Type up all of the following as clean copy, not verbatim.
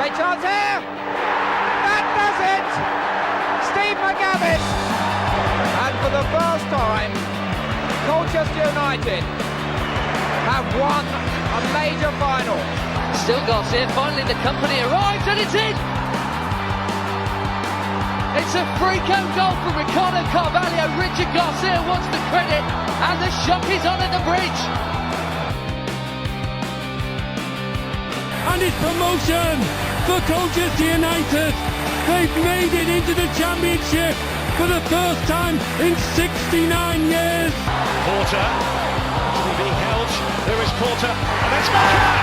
Great chance here! That does it! Steve McGavin! And for the first time, Colchester United have won a major final. Still Garcia, finally the company arrives and it's in! It's a freak out goal from Ricardo Carvalho. Richard Garcia wants the credit and the shock is on at the bridge. And it's promotion for Colchester United. They've made it into the Championship for the first time in 69 years. Porter, actually being held. There is Porter, and it's Maka!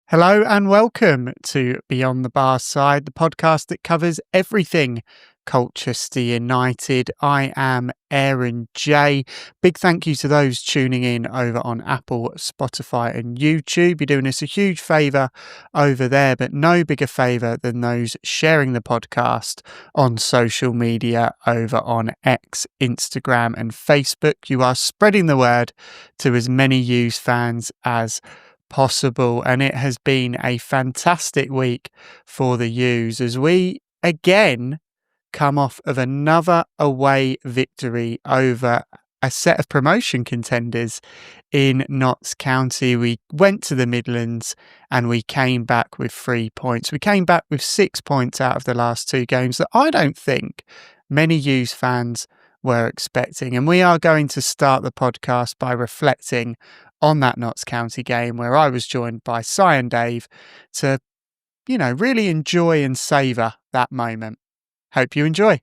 Hello and welcome to Beyond the Barside, the podcast that covers everything Colchester United. I am Aaron J. Big thank you to those tuning in over on Apple, Spotify and YouTube. You're doing us a huge favour over there, but no bigger favour than those sharing the podcast on social media over on X, Instagram and Facebook. You are spreading the word to as many U's fans as possible, and it has been a fantastic week for the U's as we again come off of another away victory over a set of promotion contenders in Notts County. We went to the Midlands and we came back with 3 points. We came back with 6 points out of the last two games that I don't think many U's fans were expecting, and we are going to start the podcast by reflecting on that Notts County game where I was joined by Si and Dave to, really enjoy and savour that moment. Hope you enjoy.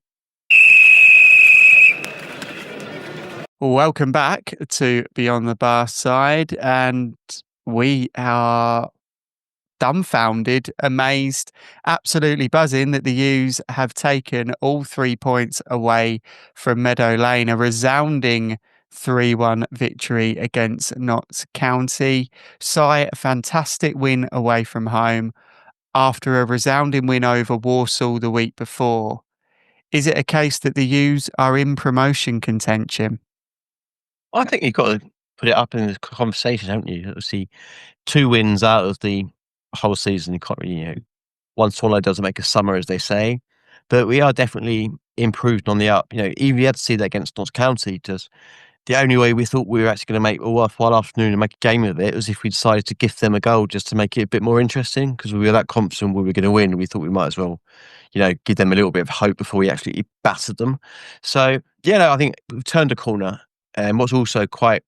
Welcome back to Beyond the Barside, and we are dumbfounded, amazed, absolutely buzzing that the U's have taken all 3 points away from Meadow Lane, a resounding 3-1 victory against Notts County. Si, a fantastic win away from home after a resounding win over Walsall the week before. Is it a case that the U's are in promotion contention? I think you've got to put it up in the conversation, haven't you? Obviously, 2 wins out of the whole season. You can't really, one swallow doesn't make a summer, as they say. But we are definitely improved on the up. Even we had to see that against Notts County. Just the only way we thought we were actually going to make a worthwhile afternoon and make a game of it was if we decided to gift them a goal just to make it a bit more interesting, because we were that confident we were going to win. We thought we might as well, give them a little bit of hope before we actually battered them. So, I think we've turned a corner. And what's also quite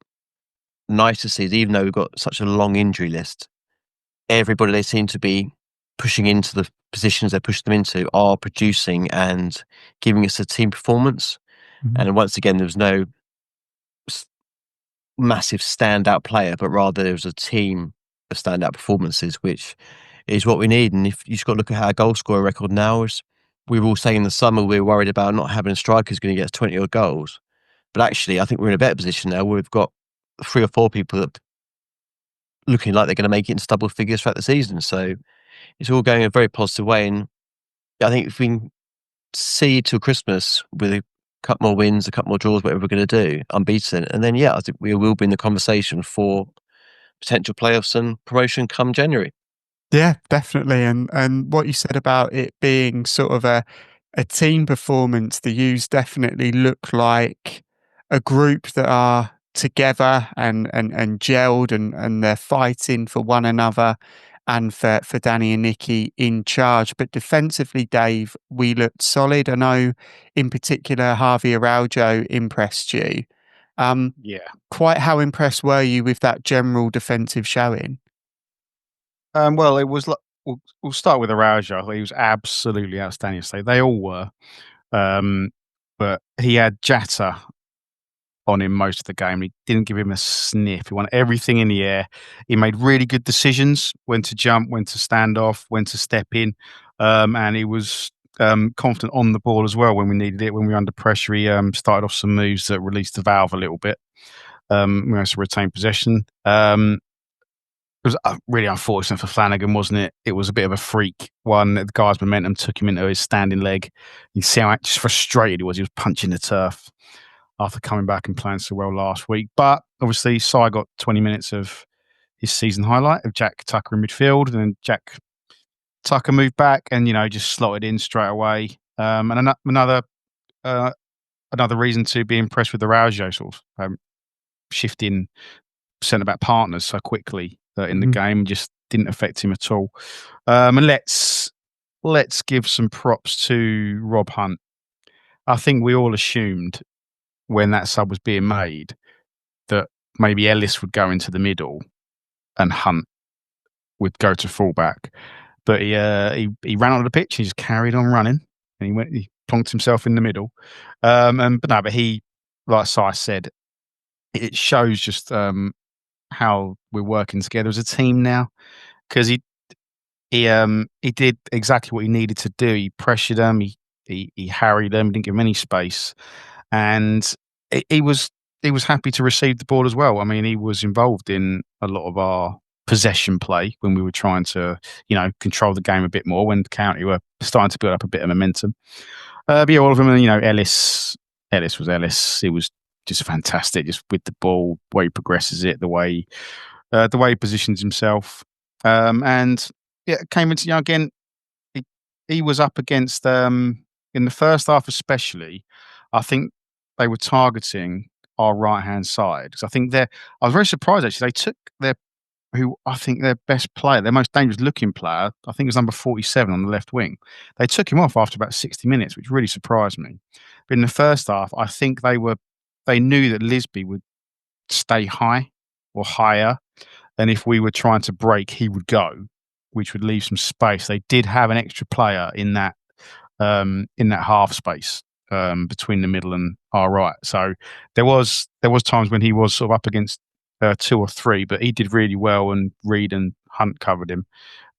nice to see is even though we've got such a long injury list, everybody they seem to be pushing into the positions they push them into are producing and giving us a team performance. Mm-hmm. And once again, there was no massive standout player, but rather there was a team of standout performances, which is what we need. And if you just got to look at our goal scorer record now, is we were all saying in the summer we were worried about not having a striker who's going to get us 20 odd goals. But actually, I think we're in a better position now. We've got 3 or 4 people that looking like they're going to make it into double figures throughout the season. So it's all going a very positive way. And I think if we can see till Christmas with a couple more wins, a couple more draws, whatever we're going to do, unbeaten, and then I think we will be in the conversation for potential playoffs and promotion come January. Yeah, definitely. And what you said about it being sort of a team performance, the U's definitely look like a group that are together and gelled and they're fighting for one another and for Danny and Nicky in charge. But defensively, Dave, we looked solid. I know in particular Javi Araujo impressed you. Quite how impressed were you with that general defensive showing? Well, it was. We'll start with Araujo. He was absolutely outstanding. So they all were, but he had Jatta on him most of the game. He didn't give him a sniff. He wanted everything in the air. He made really good decisions: when to jump, when to stand off, when to step in, and he was confident on the ball as well when we needed it. When we were under pressure, he started off some moves that released the valve a little bit. We managed to retain possession. It was really unfortunate for Flanagan, wasn't it? It was a bit of a freak one. The guy's momentum took him into his standing leg. You see how just frustrated he was. He was punching the turf after coming back and playing so well last week. But obviously, Si got 20 minutes of his season highlight of Jack Tucker in midfield, and then Jack Tucker moved back and just slotted in straight away. And another reason to be impressed with the Araujo sort of shifting centre back partners so quickly in the game just didn't affect him at all. And let's give some props to Rob Hunt. I think we all assumed when that sub was being made that maybe Ellis would go into the middle and Hunt would go to fullback, but he ran onto the pitch. He just carried on running, and he plonked himself in the middle. But he, like Si said, it shows just how we're working together as a team now, because he did exactly what he needed to do. He pressured them, he harried them, didn't give them any space, and he was happy to receive the ball as well. I mean, he was involved in a lot of our possession play when we were trying to, control the game a bit more, when the County were starting to build up a bit of momentum. But all of them, Ellis was Ellis. He was just fantastic, just with the ball, the way he progresses it, the way he positions himself. And it came into, again, he was up against, in the first half especially, I think they were targeting our right-hand side. Because I think I was very surprised, actually. They took their best player, their most dangerous looking player, I think it was number 47 on the left wing. They took him off after about 60 minutes, which really surprised me. But in the first half, I think they knew that Lisby would stay high or higher. And if we were trying to break, he would go, which would leave some space. They did have an extra player in that half space between the middle and our right. So there was times when he was sort of up against 2 or 3, but he did really well, and Reed and Hunt covered him.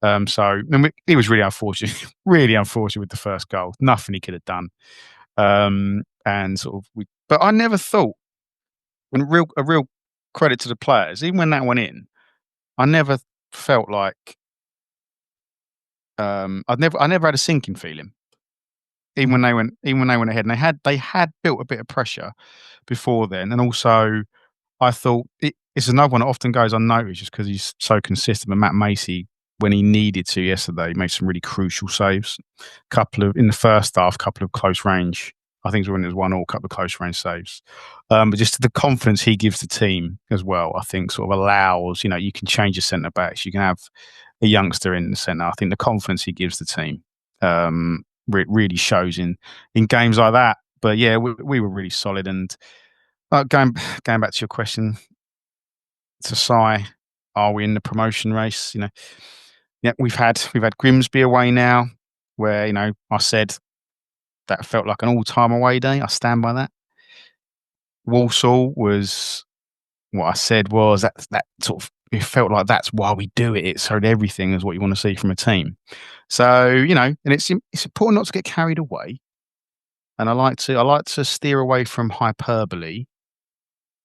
He was really unfortunate, with the first goal. Nothing he could have done. But I never thought, and a real credit to the players, even when that went in, I never felt like I never had a sinking feeling. Even when they went ahead, and they had built a bit of pressure before then, and also I thought it's another one that often goes unnoticed just because he's so consistent. But Matt Macy, when he needed to yesterday, made some really crucial saves. In the first half, couple of close range. I think it was when it was 1-1, couple of close range saves. But just the confidence he gives the team as well, I think sort of allows, you can change your centre backs. You can have a youngster in the centre. I think the confidence he gives the team really shows in games like that. But yeah, we were really solid. And going back to your question, to Si, are we in the promotion race? Yeah, we've had Grimsby away now, where I said that felt like an all-time away day. I stand by that. Walsall was what I said was that sort of, it felt like that's why we do it. It showed everything as what you want to see from a team. So and it's important not to get carried away. And I like to steer away from hyperbole,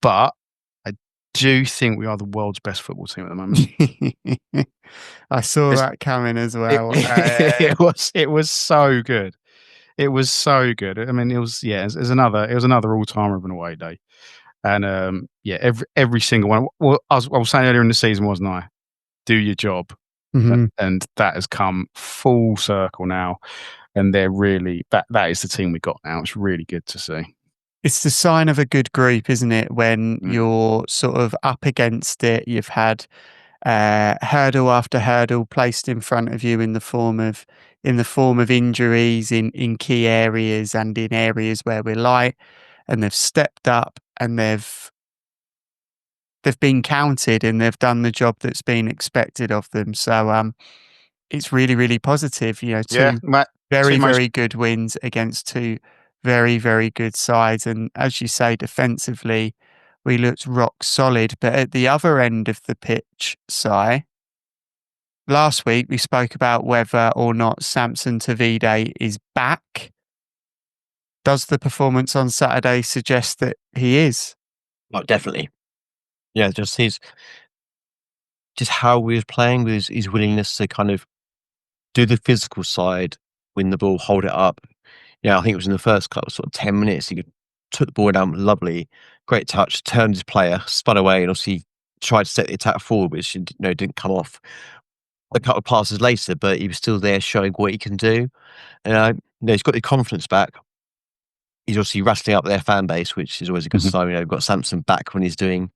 but I do think we are the world's best football team at the moment. I saw that coming as well. It was so good. It was so good. I mean, it was another all-timer of an away day. And every single one. Well, I was saying earlier in the season, wasn't I? Do your job. Mm-hmm. And that has come full circle now. And they're really that is the team we got now. It's really good to see. It's the sign of a good group, isn't it? When you're sort of up against it, you've had hurdle after hurdle placed in front of you in the form of injuries in key areas and in areas where we're light, and they've stepped up and they've been counted and they've done the job that's been expected of them. So it's really, really positive. Very good wins against 2 very, very good sides. And as you say, defensively, we looked rock solid. But at the other end of the pitch, Si, last week we spoke about whether or not Samson Tavide is back. Does the performance on Saturday suggest that he is? Oh, definitely. Yeah, just how he was playing, with his willingness to kind of do the physical side, win the ball, hold it up. Yeah, I think it was in the first couple, sort of 10 minutes, he could took the ball down lovely, great touch, turned his player, spun away, and obviously tried to set the attack forward, which didn't come off a couple of passes later, but he was still there showing what he can do. And he's got the confidence back. He's obviously rattling up their fan base, which is always a good sign. We've got Samson back when he's doing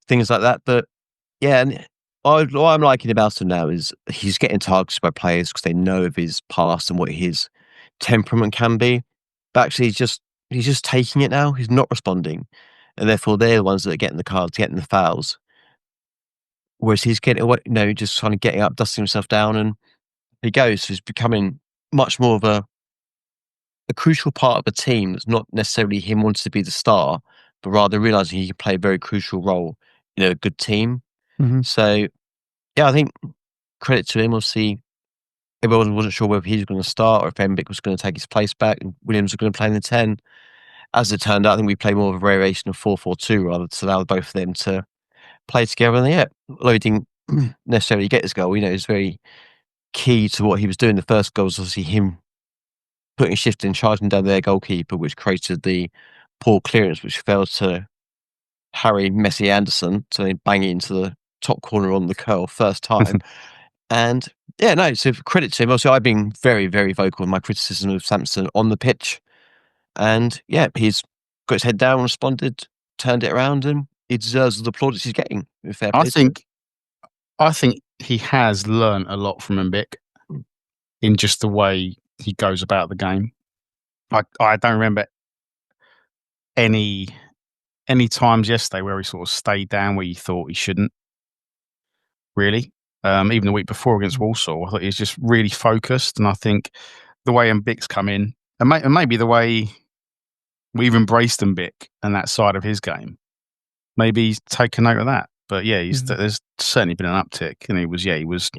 things like that. But yeah, and what I'm liking about him now is he's getting targeted by players because they know of his past and what his temperament can be. But actually, he's just taking it now. He's not responding, and therefore they're the ones that are getting the cards, getting the fouls. Whereas he's getting away, just kind of getting up, dusting himself down, and he goes. So he's becoming much more of a crucial part of a team. That's not necessarily him wanting to be the star, but rather realizing he can play a very crucial role in a good team. So, yeah, I think credit to him. Obviously, everyone wasn't sure whether he was going to start or if Embiid was going to take his place back and Williams was going to play in the 10. As it turned out, I think we played more of a variation of 4-4-2 rather to allow both of them to play together. And yeah, although he didn't necessarily get his goal, it's very key to what he was doing. The first goal was obviously him putting a shift and charging down their goalkeeper, which created the poor clearance, which fell to Harry Messi Anderson, so they bang it into the top corner on the curl first time. And yeah, no, so credit to him. Also, I've been very, very vocal in my criticism of Samson on the pitch. And yeah, he's got his head down, responded, turned it around, and he deserves the plaudits he's getting. Fair play to him. I think he has learned a lot from Mbik in just the way he goes about the game. I don't remember any times yesterday where he sort of stayed down where you thought he shouldn't. Really, even the week before against Walsall, I thought he was just really focused. And I think the way Mbik's come in, and maybe the way we've embraced Mbik and that side of his game, maybe he's taken note of that. But yeah, there's certainly been an uptick, and he was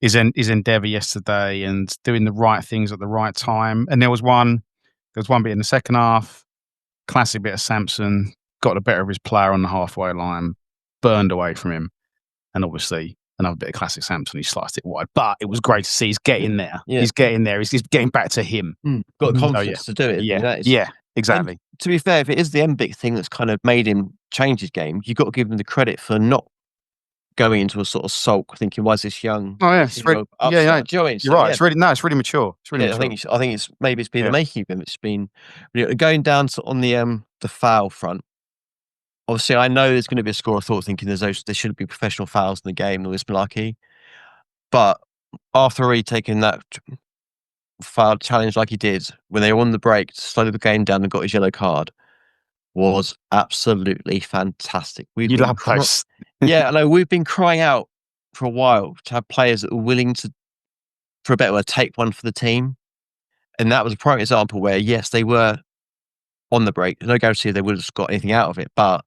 his endeavour yesterday and doing the right things at the right time. And there was one bit in the second half, classic bit of Samson, got the better of his player on the halfway line, burned away from him, and obviously another bit of classic Samson, he sliced it wide. But it was great to see he's getting there. Yeah. He's getting there. He's getting back to him. Got the confidence to do it. Yeah, exactly. And to be fair, if it is the Mbik thing that's kind of made him change his game, you've got to give him the credit for not going into a sort of sulk, thinking, "Why is this young?" Oh yeah, it's really, Do you know what I mean? You're right. Yeah. It's really mature. It's really mature. I think it's maybe it's been the making of him. It's been going down on the foul front. Obviously, I know there's going to be a score of thought thinking there shouldn't be professional fouls in the game, all this malarkey. But after he taken that foul challenge like he did, when they were on the break, slowed the game down and got his yellow card, was absolutely fantastic. You love those. Yeah, I know. We've been crying out for a while to have players that are willing to, for a better word, take one for the team. And that was a prime example where, yes, they were on the break. No guarantee they would have got anything out of it. But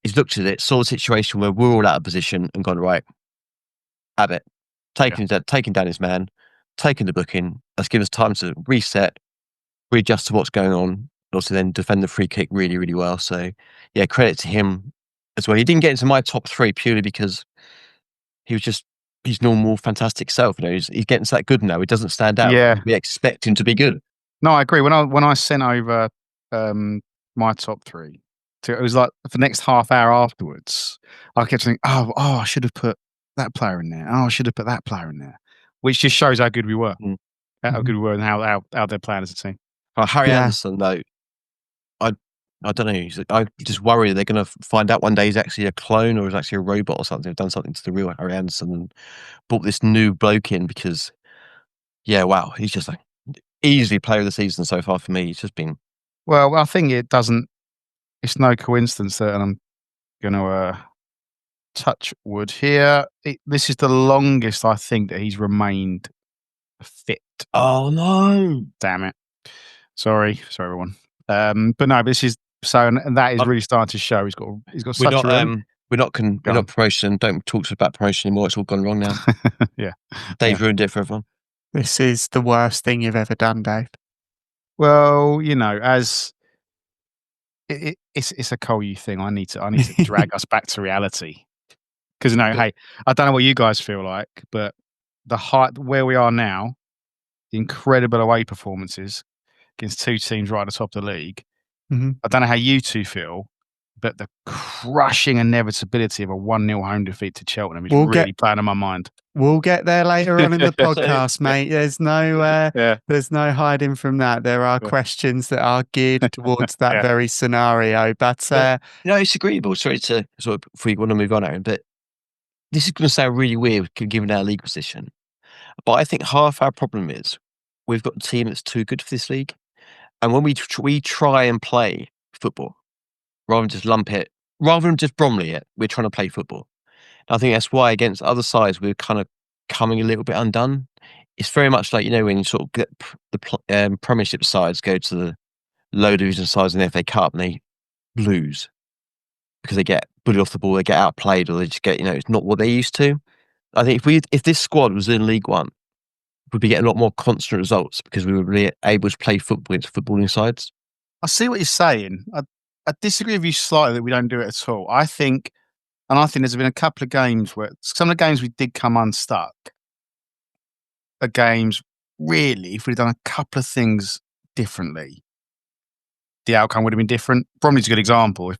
he's looked at it, saw the situation where we're all out of position and gone, right, have it. Taking down his man, taking the booking. Let's give us time to reset, readjust to what's going on. Also then defend the free kick really, really well. So yeah, credit to him as well. He didn't get into my top 3 purely because he was just his normal fantastic self. He's getting that good now. He doesn't stand out. Yeah. We expect him to be good. No, I agree. When I sent over my top 3, it was like for the next half hour afterwards, I kept thinking, oh, I should have put that player in there. Oh, I should have put that player in there. Which just shows how good we were. How good we were and how they're playing as a team. Harry Anderson, though, I don't know. I just worry they're going to find out one day he's actually a clone or he's actually a robot or something. They've done something to the real Harry Anderson and brought this new bloke in because, yeah, wow, he's just like easily player of the season so far for me. He's just been. Well, I think it's no coincidence that, and I'm going to touch wood here. This is the longest I think that he's remained fit. Oh no! Damn it! Sorry, everyone. But no, this is so, and that is really starting to show. He's got such a. We're not promotion. Don't talk to us about promotion anymore. It's all gone wrong now. Yeah, Dave ruined it for everyone. This is the worst thing you've ever done, Dave. Well, as it's a Cole thing. I need to drag us back to reality because hey, I don't know what you guys feel like, but the height where we are now, the incredible away performances against 2 teams right at the top of the league, I don't know how you two feel, but the crushing inevitability of a 1-0 home defeat to Cheltenham is really playing on my mind. We'll get there later on in the podcast, mate. There's no hiding from that. There are questions that are geared towards that very scenario. But it's agreeable. Sorry to sort of before you want to move on, Aaron, but this is going to sound really weird given our league position. But I think half our problem is we've got a team that's too good for this league, and when we try and play football rather than just lump it, rather than just Bromley it, we're trying to play football. I think that's why against other sides we're kind of coming a little bit undone. It's very much like, when you sort of get the Premiership sides go to the low division sides in the FA Cup and they lose because they get bullied off the ball, they get outplayed, or they just get, it's not what they're used to. I think if this squad was in League One, we'd be getting a lot more constant results because we would be able to play football against footballing sides. I see what you're saying. I disagree with you slightly that we don't do it at all. I think there's been a couple of games where some of the games we did come unstuck are games, really, if we'd done a couple of things differently, the outcome would have been different. Bromley's a good example. If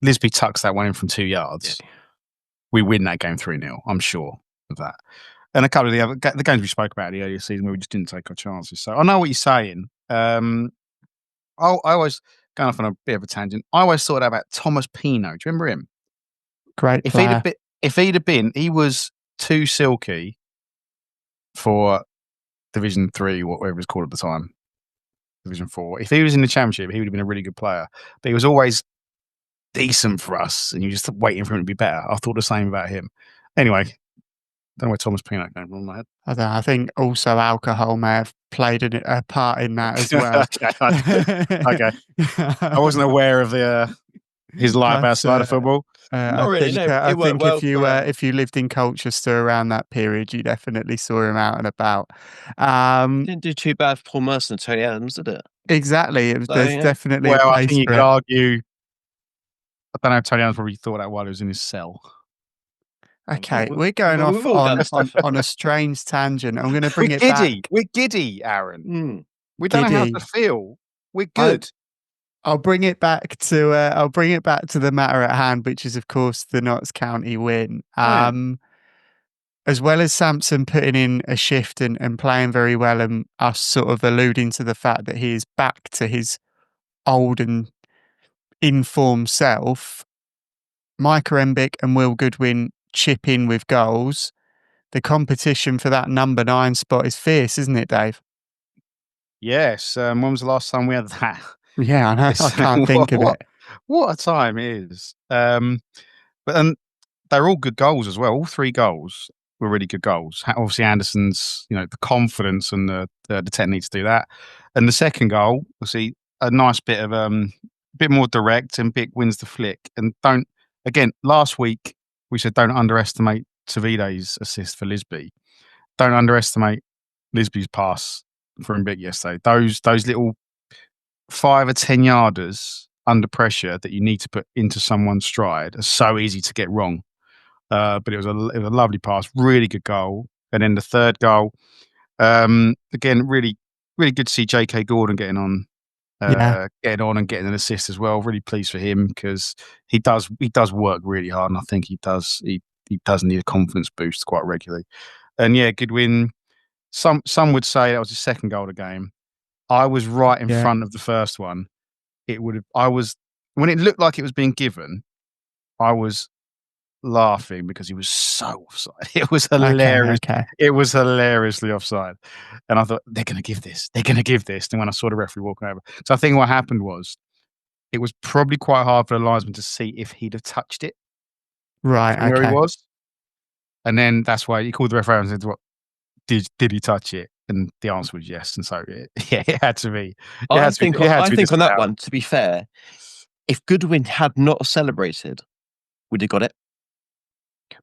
Lisby tucks that one in from 2 yards, we win that game 3-0. I'm sure of that. And a couple of the games we spoke about in the earlier season where we just didn't take our chances. So I know what you're saying. I always, going off on a bit of a tangent, I always thought about Thomas Pino. Do you remember him? Great player. He was too silky for Division 3, whatever it was called at the time, Division 4. If he was in the Championship, he would have been a really good player. But he was always decent for us, and you're just waiting for him to be better. I thought the same about him. Anyway, don't know where Thomas Pino came from in my head. I think also alcohol may have played a part in that as well. Okay. I wasn't aware of his life outside of football. Not really. I think if you lived in Colchester around that period, you definitely saw him out and about. Didn't do too bad for Paul Merson and Tony Adams, did it? Exactly. There's definitely a I place think you for could it. argue. I don't know if Tony Adams probably thought that while he was in his cell. Okay, we're going off on a strange tangent. I'm going to bring it back. We're giddy, Aaron. We don't know how to feel. We're good. I'll bring it back to the matter at hand, which is of course the Notts County win. As well as Sampson putting in a shift and playing very well, and us sort of alluding to the fact that he is back to his old and informed self, Micah Embick and Will Goodwin chip in with goals. The competition for that number 9 spot is fierce, isn't it, Dave? Yes. When was the last time we had that? Yeah, I know. I can't think of it. What a time it is. But they're all good goals as well. All 3 goals were really good goals. Obviously, Anderson's, the confidence and the technique to do that. And the second goal, obviously, a nice bit of bit more direct, and Bick wins the flick. And last week we said don't underestimate Tavide's assist for Lisby. Don't underestimate Lisby's pass for Bick yesterday. Those little 5 or 10 yarders under pressure that you need to put into someone's stride are so easy to get wrong. But it was a lovely pass, really good goal. And then the third goal, again, really, really good to see J.K. Gordon getting on and getting an assist as well. Really pleased for him because he does work really hard, and I think he does need a confidence boost quite regularly. And yeah, good win. Some would say that was his second goal of the game. I was right in front of the first one. When it looked like it was being given, I was laughing because he was so offside. It was hilarious. Okay. It was hilariously offside. And I thought, they're going to give this. And when I saw the referee walking over. So I think what happened was it was probably quite hard for the linesman to see if he'd have touched it. Right. From where he was. And then that's why he called the referee and said, "What? Did he touch it?" And the answer was yes. And so, it had to be. I think on that one, to be fair, if Goodwin had not celebrated, we'd have got it.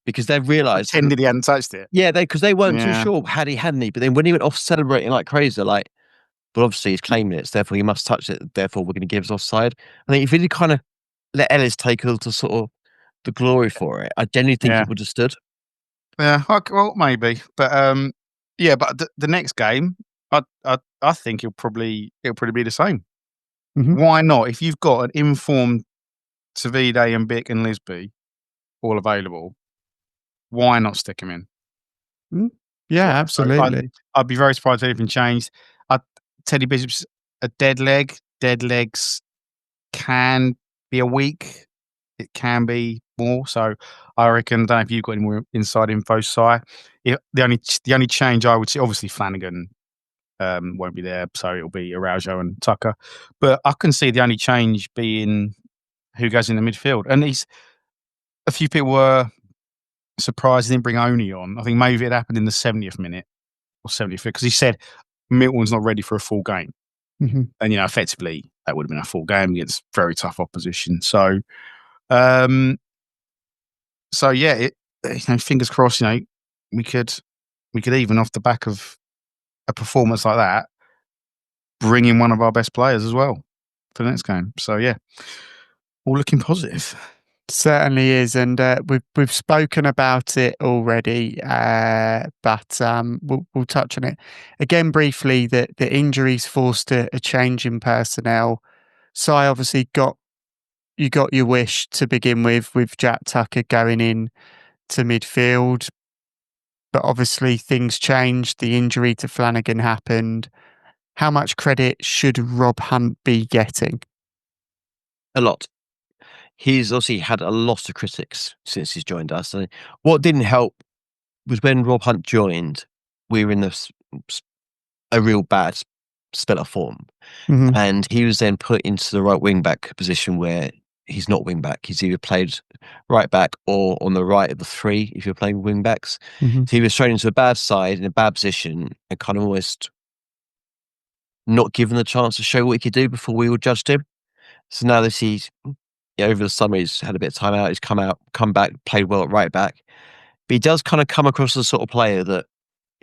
Because they realised... Pretended he hadn't touched it. Yeah, because they weren't too sure hadn't he. But then when he went off celebrating like crazy, but obviously he's claiming it, so therefore he must touch it, therefore we're going to give us offside. I think if he did kind of let Ellis take a little sort of the glory for it, I genuinely think he would have stood. Yeah, well, maybe. But but the next game, I think it'll probably be the same. Mhm. Why not? If you've got an informed Tavide and Bick and Lisby all available, why not stick them in? Yeah, So absolutely. I'd be very surprised if anything changed. Teddy Bishop's a dead leg. Dead legs can be a week. It can be more. So I reckon. I don't know if you've got any more inside info, Si. The only change I would see, obviously Flanagan won't be there, so it'll be Araujo and Tucker. But I can see the only change being who goes in the midfield. And a few people were surprised he didn't bring Oni on. I think maybe it happened in the 70th minute or 75th because he said Milton's not ready for a full game. Mhm. And, effectively that would have been a full game against very tough opposition. So, yeah, fingers crossed, we could even off the back of a performance like that, bring in one of our best players as well for the next game. So, yeah, all looking positive. Certainly is, and we've spoken about it already, but we'll touch on it again briefly. That the injuries forced a change in personnel. So I obviously got your wish to begin with Jack Tucker going in to midfield, but obviously things changed. The injury to Flanagan happened. How much credit should Rob Hunt be getting? A lot. He's obviously had a lot of critics since he's joined us. And what didn't help was when Rob Hunt joined, we were in a real bad spell of form. Mhm. And he was then put into the right wing back position where he's not wing back. He's either played right back or on the right of the three if you're playing wing backs. Mhm. So he was thrown into a bad side in a bad position and kind of almost not given the chance to show what he could do before we all judged him. So now that he's over the summer, he's had a bit of time out. He's come back, played well at right back. But he does kind of come across as the sort of player that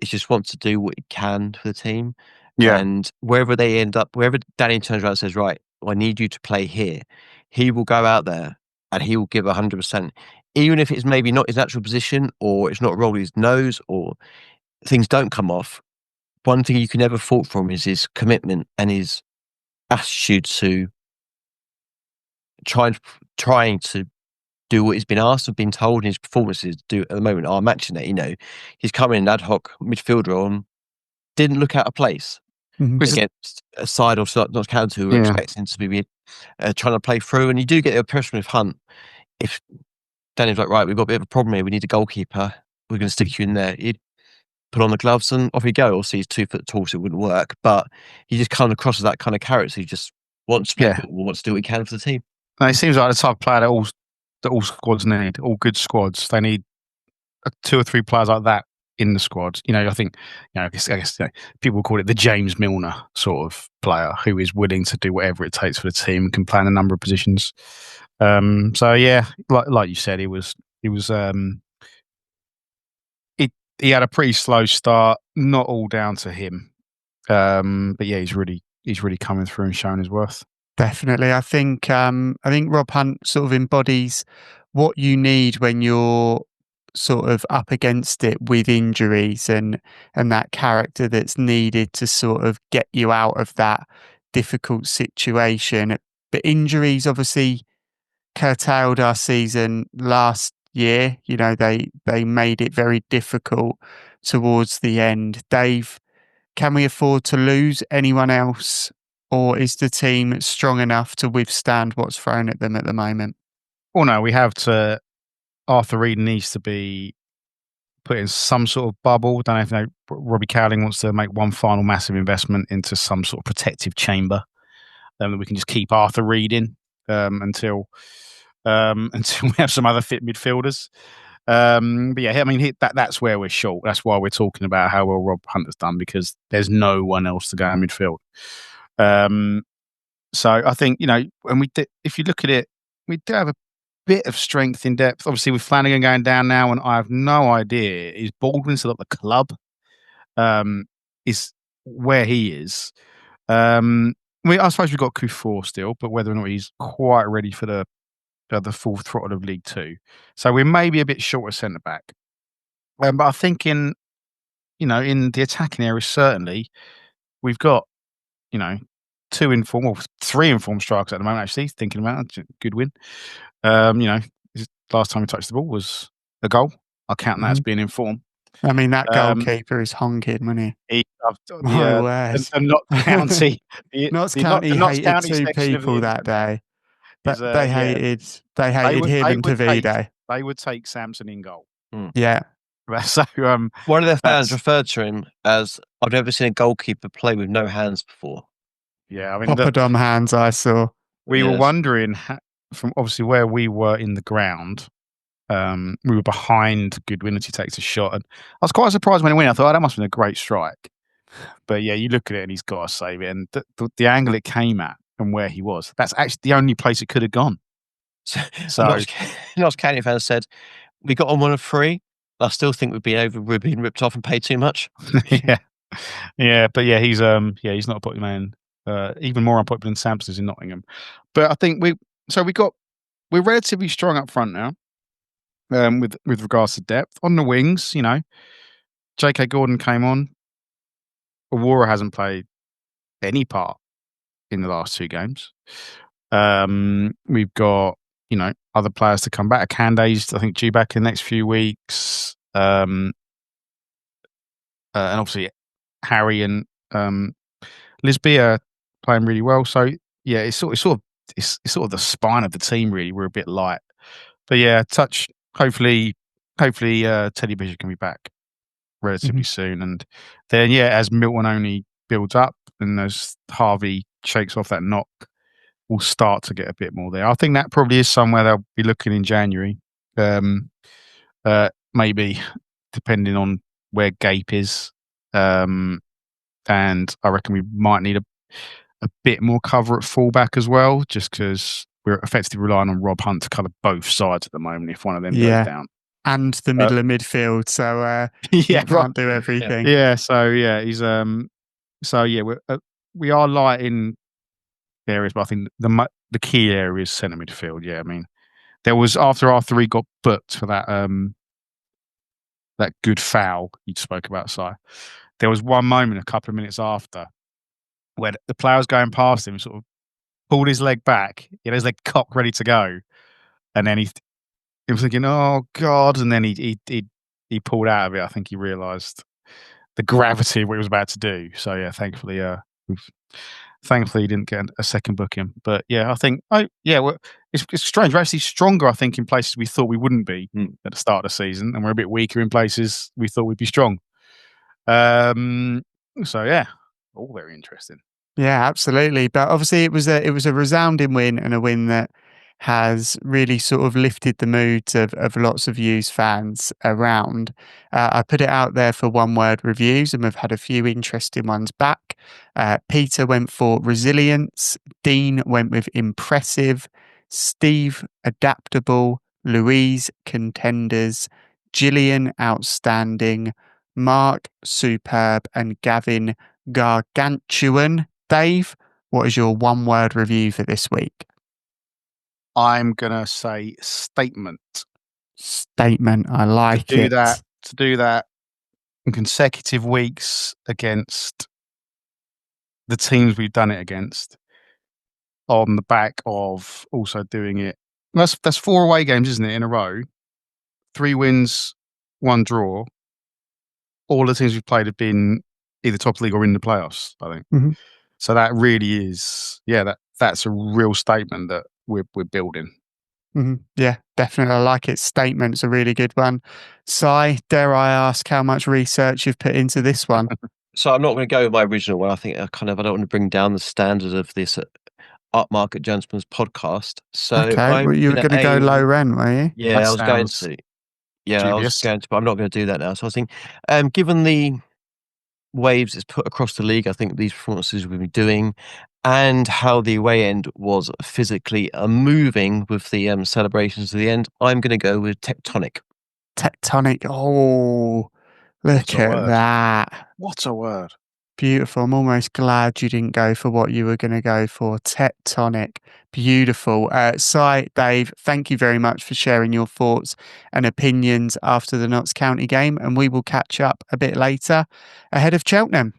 he just wants to do what he can for the team. Yeah. And wherever they end up, wherever Danny turns around and says, right, I need you to play here, he will go out there and he will give 100%. Even if it's maybe not his natural position or it's not a role he knows or things don't come off, one thing you can never fault from is his commitment and his attitude to trying to do what he's been asked and been told, and his performances do at the moment are matching it. He's coming in ad hoc midfielder on, didn't look out of place Mhm. against a side or not counter who were Yeah. expecting to be trying to play through. And you do get the impression with Hunt, if Daniel's like, right, we've got a bit of a problem here, we need a goalkeeper, we're going to stick you in there. He'd put on the gloves and off you go. Obviously, he's 2 foot tall, so it wouldn't work. But he just kind of crosses that kind of character. He just wants to play football, wants to do what he can for the team. And it seems like the type of player that all squads need, all good squads. They need 2 or 3 players like that in the squad. I think, I guess people call it the James Milner sort of player who is willing to do whatever it takes for the team and can play in a number of positions. So yeah, like you said, he had a pretty slow start, not all down to him. But yeah, he's really coming through and showing his worth. Definitely. I think Rob Hunt sort of embodies what you need when you're sort of up against it with injuries and that character that's needed to sort of get you out of that difficult situation. But injuries obviously curtailed our season last year. They made it very difficult towards the end. Dave, can we afford to lose anyone else, or is the team strong enough to withstand what's thrown at them at the moment? Well, no, we have to. Arthur Reed needs to be put in some sort of bubble. Don't know if Robbie Cowling wants to make one final massive investment into some sort of protective chamber that we can just keep Arthur Reed in until we have some other fit midfielders. But yeah, I mean that's where we're short. That's why we're talking about how well Rob Hunt has done, because there's no one else to go in midfield. So I think if you look at it, we do have a bit of strength in depth. Obviously, with Flanagan going down now, and I have no idea is Baldwin still at the club? Is where he is. I suppose we've got Kufor still, but whether or not he's quite ready for the full throttle of League Two, so we may be a bit short of centre back. But I think in the attacking area, certainly we've got 2 informed, or 3 informed strikers at the moment. Actually, thinking about it, good win. Last time he touched the ball was a goal. I count that as being informed. I mean, that goalkeeper is honking, wasn't he? My word. The Notts County, Notts the County Notts hated County 2 section of the people that internet day. They hated him and Tavide. They would take Samson in goal. Yeah. So one of their fans referred to him as, "I've never seen a goalkeeper play with no hands before." Yeah, I mean, Poppadom hands I saw. We were wondering from obviously where we were in the ground. We were behind Goodwin as he takes a shot, and I was quite surprised when he went. I thought, "Oh, that must have been a great strike." But yeah, you look at it and he's got to save it, and the angle it came at and where he was—that's actually the only place it could have gone. So Notts County fans said, "We got on 1 of 3. I still think we're being ripped off and paid too much." yeah, but yeah, he's not a popular man. Even more unpopular than Sampson's in Nottingham. But I think we're relatively strong up front now. With regards to depth on the wings, J.K. Gordon came on. Aurora hasn't played any part in the last 2 games. We've got other players to come back. Kande's, I think, due back in the next few weeks. And obviously Harry and Lisby are playing really well. So yeah, it's sort of the spine of the team really. We're a bit light, but yeah, hopefully Teddy Bishop can be back relatively soon, and then as Milton only builds up and as Harvey shakes off that knock, we'll start to get a bit more there. I think that probably is somewhere they'll be looking in January, maybe depending on where Gape is, and I reckon we might need a bit more cover at fullback as well, just because we're effectively relying on Rob Hunt to cover both sides at the moment if one of them goes down. And the middle of midfield, so he can't do everything. He's we are light in areas, but I think the key area is centre midfield. Yeah, I mean, there was after R3 got booked for that good foul you spoke about, Si. There was one moment a couple of minutes after where the player was going past him, sort of pulled his leg back, he had his leg cocked ready to go, and then he was thinking, "Oh God!" And then he pulled out of it. I think he realised the gravity of what he was about to do. So yeah, thankfully he didn't get a second booking. But yeah, I think it's strange. We're actually stronger, I think, in places we thought we wouldn't be at the start of the season, and we're a bit weaker in places we thought we'd be strong. So yeah, all very interesting. Yeah, absolutely. But obviously, it was a resounding win, and a win that has really sort of lifted the moods of lots of U's fans around. I put it out there for 1-word reviews, and we've had a few interesting ones back. Peter went for resilience. Dean went with impressive. Steve, adaptable. Louise, contenders. Gillian, outstanding. Mark, superb. And Gavin, gargantuan. Dave, what is your 1-word review for this week? I'm going to say statement. Statement. I like to do that in consecutive weeks against the teams we've done it against, on the back of also doing it. That's 4 away games, isn't it, in a row? 3 wins, 1 draw. All the teams we've played have been either top of the league or in the playoffs, I think. So that really is, that's a real statement that we're building. Yeah, definitely. I like it. Statement's a really good one. Si, dare I ask how much research you've put into this one? So I'm not going to go with my original one. I think I don't want to bring down the standard of this Upmarket Gentleman's podcast. So okay, well, you were going to go low rent, were you? Yeah, I was going to. Yeah, dubious. I was going to, but I'm not going to do that now. So I was thinking, given the waves it's put across the league, I think these performances we've been doing, and how the away end was physically moving with the celebrations at the end, I'm going to go with tectonic. Tectonic. Oh, look at that. What a word. Beautiful. I'm almost glad you didn't go for what you were going to go for. Tectonic. Beautiful. Si, Dave, thank you very much for sharing your thoughts and opinions after the Notts County game, and we will catch up a bit later ahead of Cheltenham.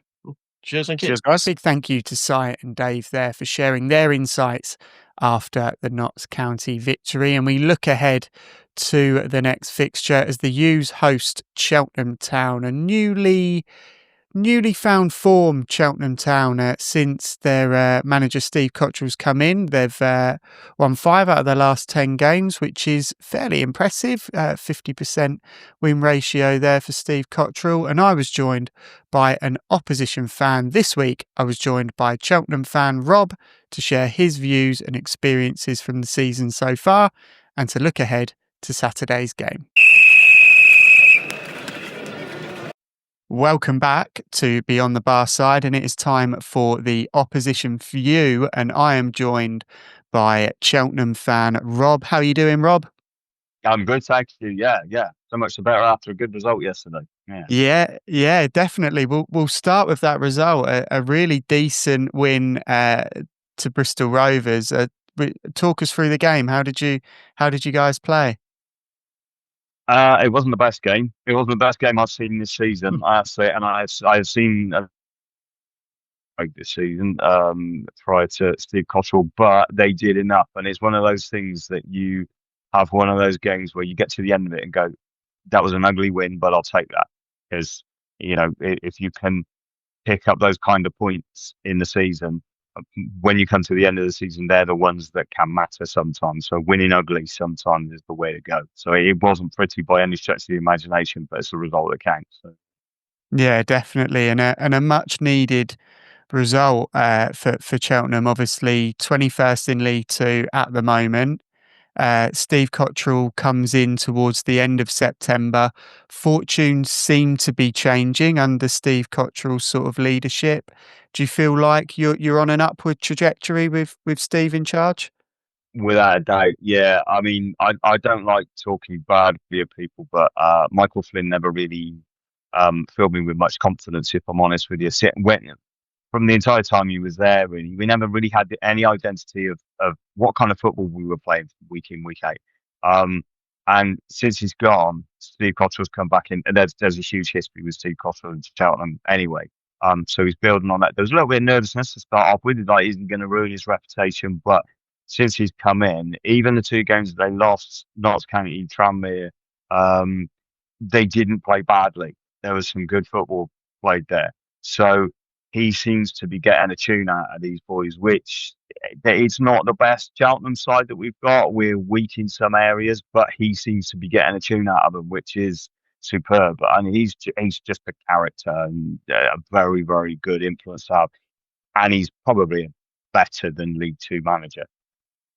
Cheers, thank you. Cheers, guys. Big thank you to Si and Dave there for sharing their insights after the Notts County victory. And we look ahead to the next fixture as the U's host Cheltenham Town, a newly found form Cheltenham Town since their manager Steve Cottrell's come in. They've won 5 out of their last 10 games, which is fairly impressive. 50% win ratio there for Steve Cottrell. And I was joined by an opposition fan this week. I was joined by Cheltenham fan Rob to share his views and experiences from the season so far and to look ahead to Saturday's game. Welcome back to Beyond the Barside, and it is time for the opposition view, and I am joined by Cheltenham fan Rob. How are you doing, Rob? I'm good, thank you. Yeah. So much the better after a good result yesterday. Yeah, definitely. We'll start with that result, a really decent win to Bristol Rovers. Talk us through the game. How did you guys play? It wasn't the best game. It wasn't the best game I've seen this season, I have to say, and I've seen like this season prior to Steve Cottrell, but they did enough, and it's one of those things that you have one of those games where you get to the end of it and go, "That was an ugly win, but I'll take that," because if you can pick up those kind of points in the season, when you come to the end of the season, they're the ones that can matter sometimes. So winning ugly sometimes is the way to go. So it wasn't pretty by any stretch of the imagination, but it's the result that counts. So. Yeah, definitely, and a much needed result for Cheltenham. Obviously, 21st in League Two at the moment. Steve Cottrell comes in towards the end of September. Fortunes seem to be changing under Steve Cottrell's sort of leadership. Do you feel like you're on an upward trajectory with Steve in charge? Without a doubt, yeah. I mean, I don't like talking badly of people, but Michael Flynn never really filled me with much confidence, if I'm honest with you. From the entire time he was there, really, we never really had any identity of what kind of football we were playing week in, week out. And since he's gone, Steve Cottrell's come back in, and there's a huge history with Steve Cottrell and Cheltenham anyway. So he's building on that. There was a little bit of nervousness to start off with, like, isn't going to ruin his reputation. But since he's come in, even the 2 games that they lost, Notts County, Tranmere, they didn't play badly. There was some good football played there. So he seems to be getting a tune out of these boys, which it's not the best Cheltenham side that we've got. We're weak in some areas, but he seems to be getting a tune out of them, which is superb. And he's just a character and a very, very good influence to have. And he's probably better than League Two manager.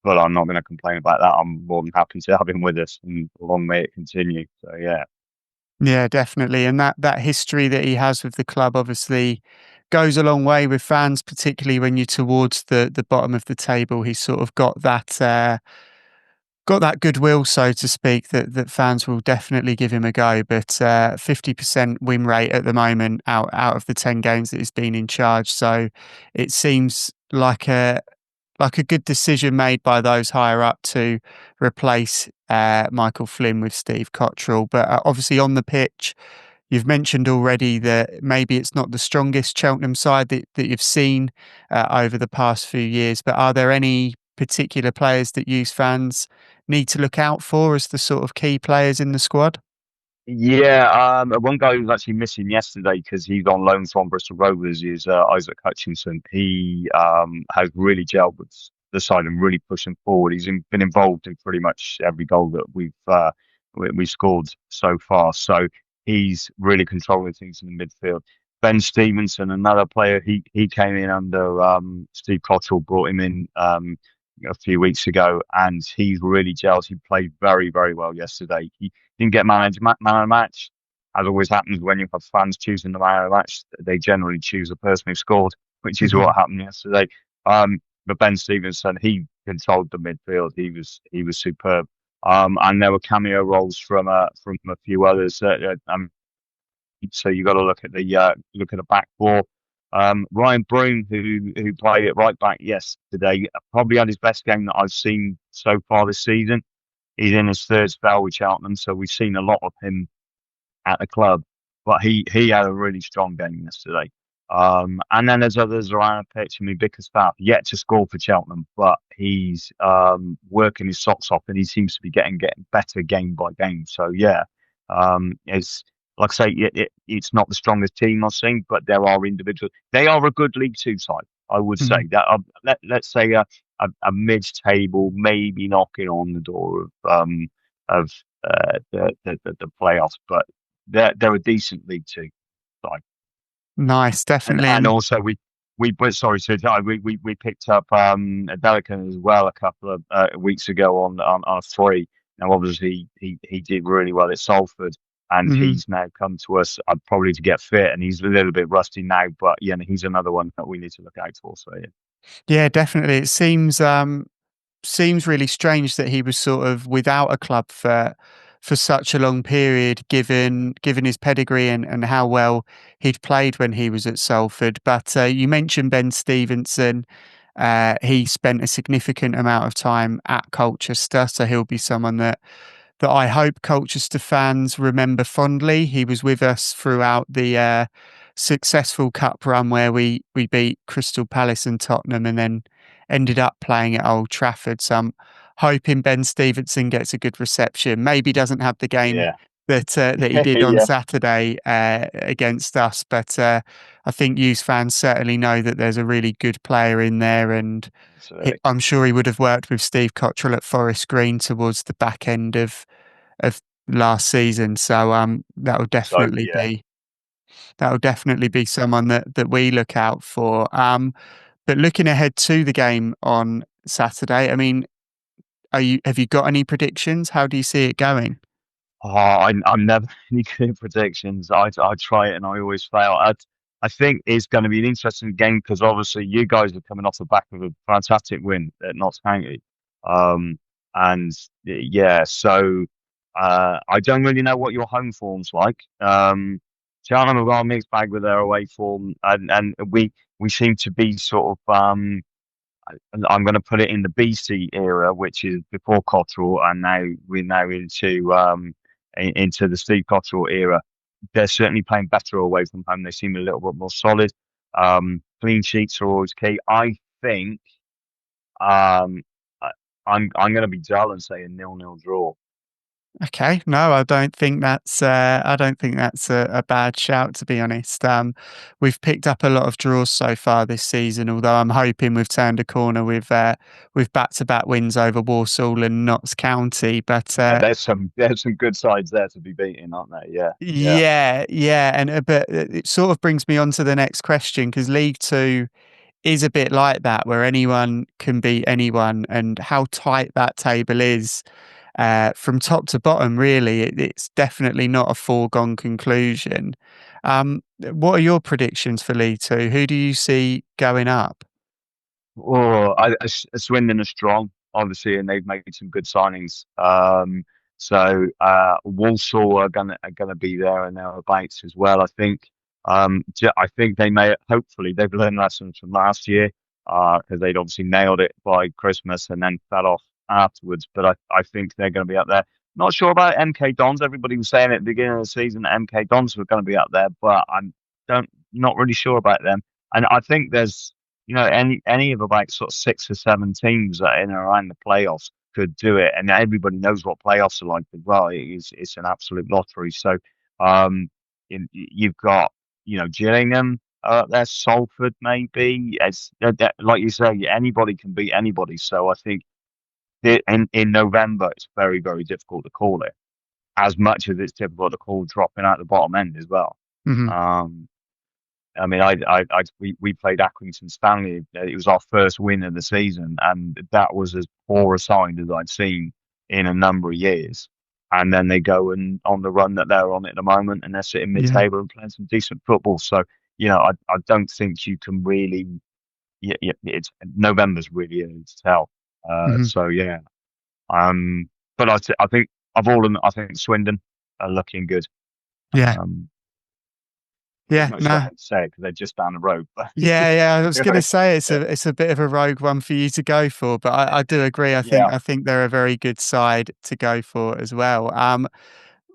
But I'm not going to complain about that. I'm more than happy to have him with us, and long may it continue. So, yeah. Yeah, definitely. And that history that he has with the club obviously goes a long way with fans, particularly when you're towards the bottom of the table. He's sort of got that goodwill, so to speak, that fans will definitely give him a go. But 50% win rate at the moment out of the 10 games that he's been in charge. So it seems like a good decision made by those higher up to replace Michael Flynn with Steve Cottrell. But obviously on the pitch, you've mentioned already that maybe it's not the strongest Cheltenham side that you've seen over the past few years, but are there any particular players that U's fans need to look out for as the sort of key players in the squad? Yeah, one guy who's actually missing yesterday because he's on loan from Bristol Rovers is Isaac Hutchinson. He has really gelled with the side and really pushing forward. He's been involved in pretty much every goal that we scored so far. So he's really controlling things in the midfield. Ben Stevenson, another player, he came in under Steve Cottrell, brought him in a few weeks ago, and he's really gelled. He played very, very well yesterday. He didn't get man of the match, as always happens when you have fans choosing the man of the match. They generally choose the person who scored, which is what happened yesterday. But Ben Stevenson, he controlled the midfield. He was superb. And there were cameo roles from a few others. So you got to look at the back four. Ryan Broom, who played at right back yesterday, probably had his best game that I've seen so far this season. He's in his 3rd spell with Cheltenham, so we've seen a lot of him at the club. But he had a really strong game yesterday. And then there's others around the pitch. I mean, Bickerstaff yet to score for Cheltenham, but he's working his socks off, and he seems to be getting better game by game. So yeah, it's like I say, it's not the strongest team I've seen, but there are individuals. They are a good League Two side, I would say. That let's say a mid-table, maybe knocking on the door of the playoffs, but they're a decent League Two side. Nice, definitely. And also we sorry to we picked up Delican as well a couple of weeks ago on a free. Now obviously he did really well at Salford, and he's now come to us probably to get fit, and he's a little bit rusty now, but yeah, he's another one that we need to look out for. So yeah, definitely. It seems really strange that he was sort of without a club for such a long period, given his pedigree and how well he'd played when he was at Salford. But you mentioned Ben Stevenson. He spent a significant amount of time at Colchester, so he'll be someone that I hope Colchester fans remember fondly. He was with us throughout the successful cup run where we beat Crystal Palace and Tottenham, and then ended up playing at Old Trafford. So I'm hoping Ben Stevenson gets a good reception. Maybe doesn't have the game that he did on Saturday against us, but I think Hughes fans certainly know that there's a really good player in there, and I'm sure he would have worked with Steve Cottrell at Forest Green towards the back end of last season. So that will definitely be someone that we look out for. But looking ahead to the game on Saturday, I mean, have you got any predictions? How do you see it going? Oh, I'm never any good at predictions. I try it and I always fail. I think it's going to be an interesting game because obviously you guys are coming off the back of a fantastic win at Notts County, and yeah, so I don't really know what your home form's like. Cheltenham have got a mixed bag with their away form, and we seem to be sort of I'm going to put it in the BC era, which is before Cottrell, and now we're into the Steve Cottrell era. They're certainly playing better away from home. They seem a little bit more solid. Clean sheets are always key. I think I'm going to be dull and say a 0-0 draw. Okay, no, I don't think that's a bad shout, to be honest. We've picked up a lot of draws so far this season, although I'm hoping we've turned a corner with back-to-back wins over Walsall and Notts County. But there's some good sides there to be beating, aren't there? Yeah, and but it sort of brings me on to the next question, because League Two is a bit like that, where anyone can beat anyone, and how tight that table is. From top to bottom, really, it's definitely not a foregone conclusion. What are your predictions for League Two? Who do you see going up? Oh, Swindon are strong, obviously, and they've made some good signings. So Walsall are gonna be there and thereabouts as well. I think. I think they may. Hopefully, they've learned lessons from last year because they'd obviously nailed it by Christmas and then fell off afterwards. But I think they're going to be up there. Not sure about MK Dons. Everybody was saying at the beginning of the season that MK Dons were going to be up there, but I'm not really sure about them. And I think there's any of about sort of 6 or 7 teams that are in and around the playoffs could do it, and everybody knows what playoffs are like as well. It's an absolute lottery. So you've got Gillingham. There's Salford, maybe. It's like you say, anybody can beat anybody. So I think in November, it's very, very difficult to call it, as much as it's difficult to call dropping out the bottom end as well. Mm-hmm. I mean, we played Accrington Stanley. It was our first win of the season, and that was as poor a side as I'd seen in a number of years. And then they go and on the run that they're on at the moment, and they're sitting mid-table and playing some decent football. So I don't think you can really. It's November's really early to tell. So yeah, but I think of all of them, I think Swindon are looking good. Yeah. Yeah, no. I hate to say it because they're just down the road. But yeah. I was going to say it's a bit of a rogue one for you to go for, but I do agree. I think they're a very good side to go for as well.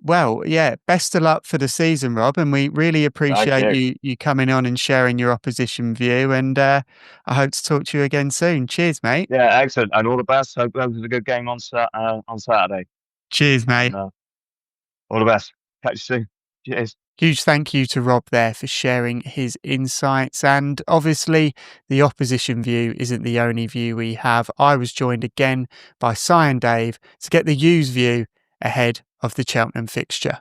well, yeah, best of luck for the season, Rob, and we really appreciate you coming on and sharing your opposition view, and I hope to talk to you again soon. Cheers, mate. Yeah, excellent, and all the best. Hope it was a good game on Saturday. Cheers, mate. And, all the best. Catch you soon. Cheers. Huge thank you to Rob there for sharing his insights. And obviously, the opposition view isn't the only view we have. I was joined again by Si and Dave to get the U's view ahead of the Cheltenham fixture.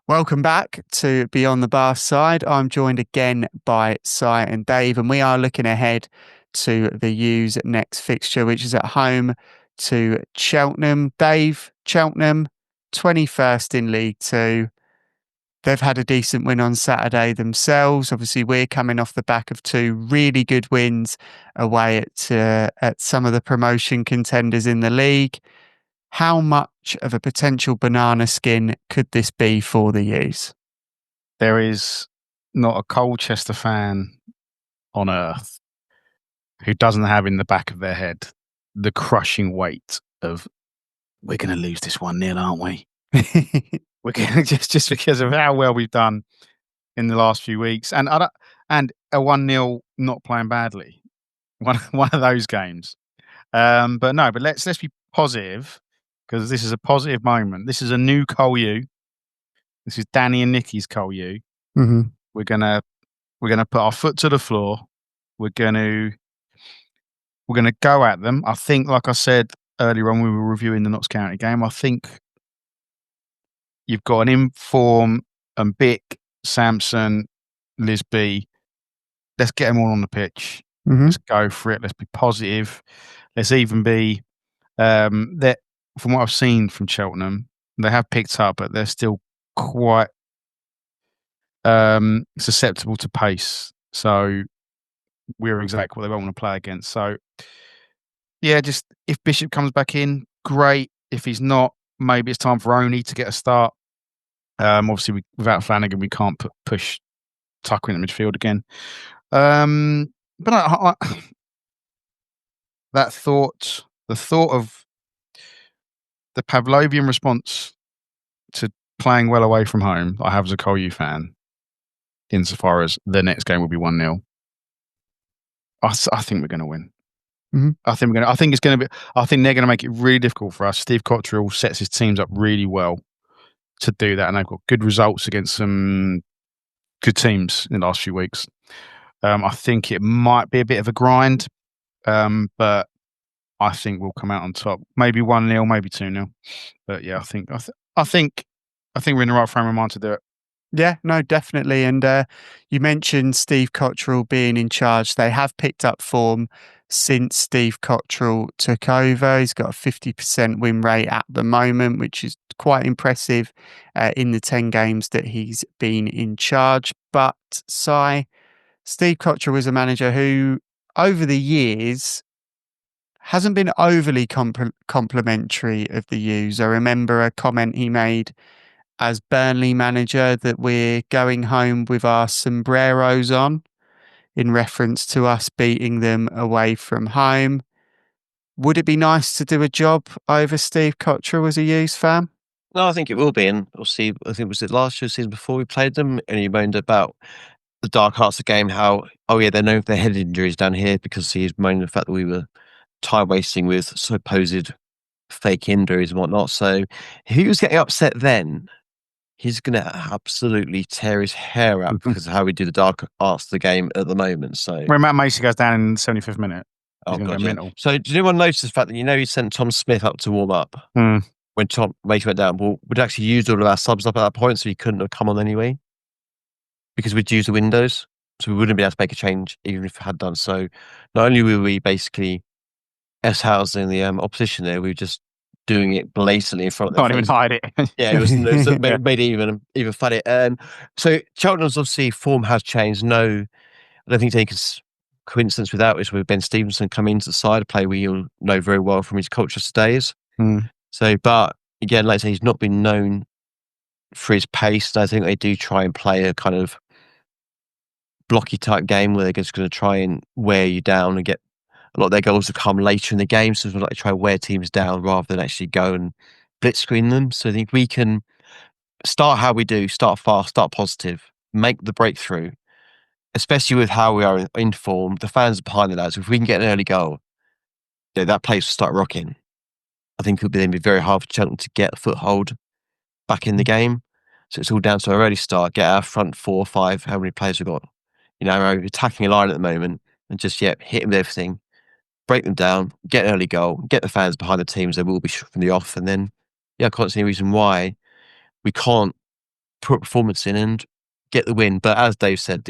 Welcome back to Beyond the Barside. I'm joined again by Si and Dave, and we are looking ahead to the U's next fixture, which is at home to Cheltenham. Dave, Cheltenham, 21st in League Two. They've had a decent win on Saturday themselves. Obviously, we're coming off the back of two really good wins away at some of the promotion contenders in the league. How much of a potential banana skin could this be for the U's? There is not a Colchester fan on earth who doesn't have in the back of their head the crushing weight of, we're going to lose this 1-0, aren't we? We're going just because of how well we've done in the last few weeks, and a 1-0 not playing badly, one of those games. But let's be positive, because this is a positive moment. This is a new Col U. This is Danny and Nicky's Col U. Mm-hmm. We're gonna put our foot to the floor. We're gonna go at them. I think, like I said earlier on, we were reviewing the Notts County game. I think you've got an inform and Bick, Samson, Lisby. Let's get them all on the pitch. Mm-hmm. Let's go for it. Let's be positive. Let's even be that. From what I've seen from Cheltenham, they have picked up, but they're still quite susceptible to pace. So we're exactly what they want to play against. So yeah, just if Bishop comes back in, great. If he's not, maybe it's time for Oni to get a start. Obviously, without Flanagan, we can't push Tucker in the midfield again. But the thought of the Pavlovian response to playing well away from home, I have as a Col U fan, insofar as the next game will be 1-0. I think we're going to win. Mm-hmm. I think they're going to make it really difficult for us. Steve Cottrell sets his teams up really well to do that, and they've got good results against some good teams in the last few weeks. I think it might be a bit of a grind, but I think we'll come out on top. Maybe 1-0, maybe 2-0. But yeah, I think we're in the right frame of mind to do it. Yeah, no, definitely. And you mentioned Steve Cottrell being in charge. They have picked up form since Steve Cottrell took over. He's got a 50% win rate at the moment, which is quite impressive in the 10 games that he's been in charge. But Steve Cottrell was a manager who, over the years, hasn't been overly complimentary of the U's. I remember a comment he made as Burnley manager that we're going home with our sombreros on, in reference to us beating them away from home. Would it be nice to do a job over Steve Cottrell as a U's fan? No, I think it will be. And we'll see. I think was it last year, season before we played them, and he moaned about the dark arts of the game, how, oh yeah, they're known for their head injuries down here, because he's moaning the fact that we were time wasting with supposed fake injuries and whatnot. So if he was getting upset then, he's going to absolutely tear his hair out because of how we do the dark arts of the game at the moment. So when Matt Macy goes down in the 75th minute, he's going to go mental. So did anyone notice the fact that, he sent Tom Smith up to warm up when Tom Macy went down? Well, we'd actually used all of our subs up at that point, so he couldn't have come on anyway, because we'd used the windows. So we wouldn't be able to make a change even if we had done so. Not only were we basically S-housing the opposition there, we were just doing it blatantly in front of them. Can't even hide it. Yeah, it made it even funny. So Cheltenham's obviously form has changed. No, I don't think it's any coincidence with that, which with Ben Stevenson coming into the side, a player we all know very well from his Colchester days. So, but again, like I say, he's not been known for his pace. I think they do try and play a kind of blocky type game where they're just going to try and wear you down and get a lot of their goals have come later in the game, so we like to try to wear teams down rather than actually go and blitzscreen them. So I think we can start how we do, start fast, start positive, make the breakthrough, especially with how we are in form. The fans are behind the lads. If we can get an early goal, that place will start rocking. I think it would then be very hard for Cheltenham to get a foothold back in the game. So it's all down to our early start, get our front 4 or 5, how many players we've got, our attacking line at the moment, and just, hit them with everything, break them down, get an early goal, get the fans behind the teams. They will be from the off. And then, I can't see any reason why we can't put performance in and get the win. But as Dave said,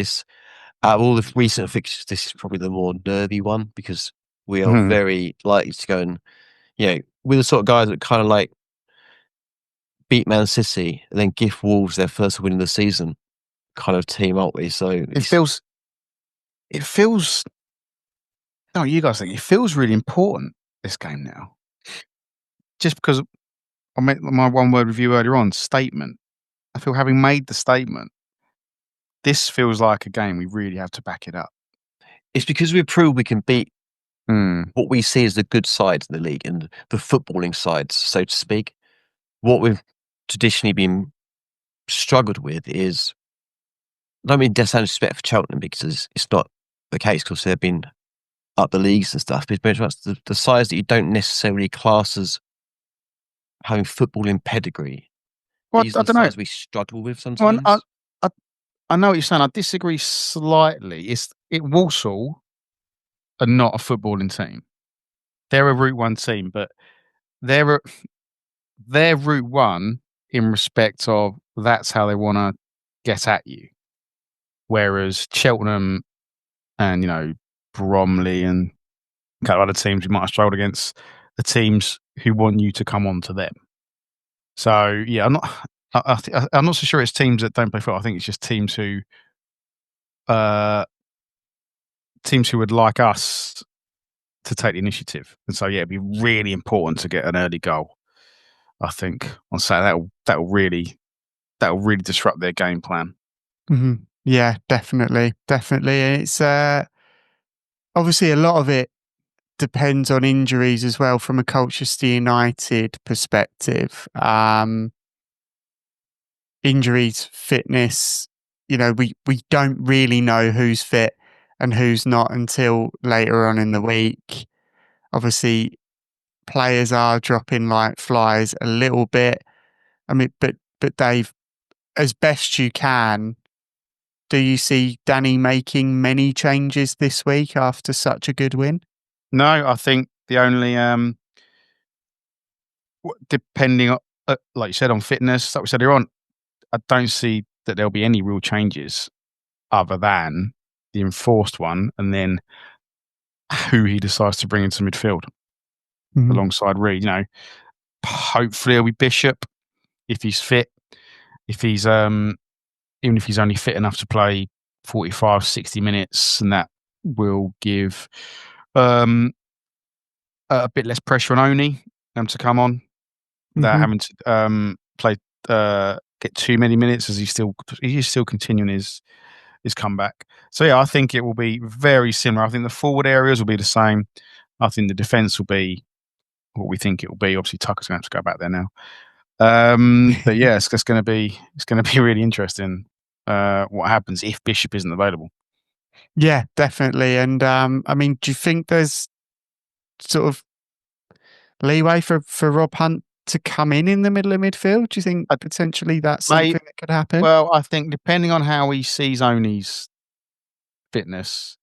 out of all the recent fixtures, this is probably the more nervy one because we are very likely to go and, we're the sort of guys that kind of like beat Man City and then give Wolves their first win of the season kind of team, aren't we? So it feels. No, you guys think it feels really important, this game now. Just because I made my one-word review earlier on, statement. I feel having made the statement, this feels like a game we really have to back it up. It's because we've proved we can beat what we see as the good sides in the league and the footballing sides, so to speak. What we've traditionally been struggled with is, I don't mean disrespect for Cheltenham because it's not the case because they've been up the leagues and stuff, but it's very much the sides that you don't necessarily class as having footballing pedigree. Well, These I are the don't know. sides we struggle with sometimes. Well, I know what you're saying. I disagree slightly. Walsall are not a footballing team. They're a Route 1 team, but they're Route 1 in respect of that's how they want to get at you. Whereas Cheltenham and, Bromley and a couple of other teams who might have struggled against the teams who want you to come on to them. So, yeah, I'm not so sure it's teams that don't play football. I think it's just teams who would like us to take the initiative. And so, yeah, it'd be really important to get an early goal, I think, on Saturday. That'll really disrupt their game plan. Mm-hmm. Yeah, definitely. It's obviously a lot of it depends on injuries as well from a Colchester United perspective. Injuries, fitness, we don't really know who's fit and who's not until later on in the week. Obviously, players are dropping like flies a little bit. I mean, but Dave, as best you can, do you see Danny making many changes this week after such a good win? No, I think the only depending on, like you said, on fitness, like we said earlier on, I don't see that there'll be any real changes other than the enforced one, and then who he decides to bring into midfield alongside Reed. Hopefully it'll be Bishop if he's fit. If he's even if he's only fit enough to play 45, 60 minutes, and that will give a bit less pressure on Oni to come on without having to get too many minutes as he's still continuing his comeback. So yeah, I think it will be very similar. I think the forward areas will be the same. I think the defence will be what we think it will be. Obviously, Tucker's going to have to go back there now. But yeah, it's going to be really interesting what happens if Bishop isn't available. Yeah, definitely. And I mean, do you think there's sort of leeway for Rob Hunt to come in the middle of midfield? Do you think potentially that's something that could happen? Well, I think depending on how he sees Oni's fitness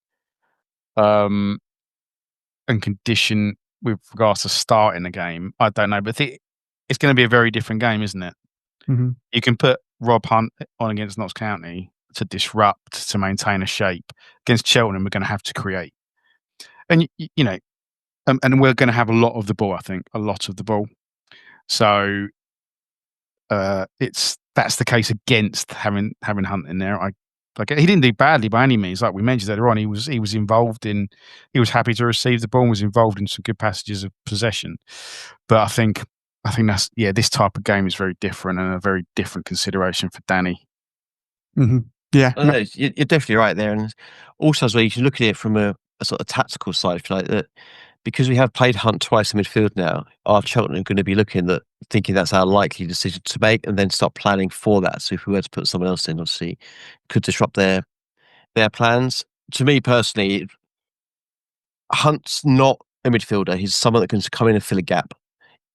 and condition with regards to starting the game, I don't know. But it's going to be a very different game, isn't it? Mm-hmm. You can put Rob Hunt on against Notts County to disrupt, to maintain a shape. Against Cheltenham, we're going to have to create. And, and we're going to have a lot of the ball, I think, a lot of the ball. So that's the case against having Hunt in there. He didn't do badly by any means. Like we mentioned earlier on, he was involved in. He was happy to receive the ball and was involved in some good passages of possession. But I think that's this type of game is very different and a very different consideration for Danny. Mm-hmm. Yeah, no, you're definitely right there. And also as well, you can look at it from a a sort of tactical side, if you like, that because we have played Hunt twice in midfield now, are Cheltenham going to be thinking that's our likely decision to make, and then start planning for that? So if we were to put someone else in, obviously, could disrupt their plans. To me personally, Hunt's not a midfielder. He's someone that can come in and fill a gap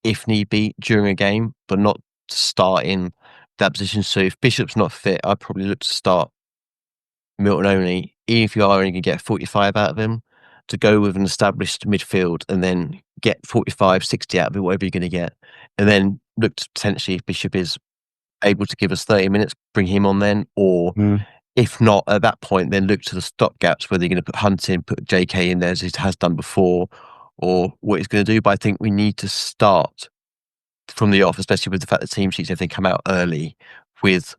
if need be during a game, but not to start in that position. So if Bishop's not fit, I'd probably look to start Milton only, even if you are only going to get 45 out of him, to go with an established midfield and then get 45, 60 out of it, whatever you're going to get. And then look to potentially, if Bishop is able to give us 30 minutes, bring him on then. Or if not at that point, then look to the stopgaps, whether you're going to put Hunt in, put JK in there as he has done before, or what he's going to do. But I think we need to start from the off, especially with the fact that team sheets, if they come out early, with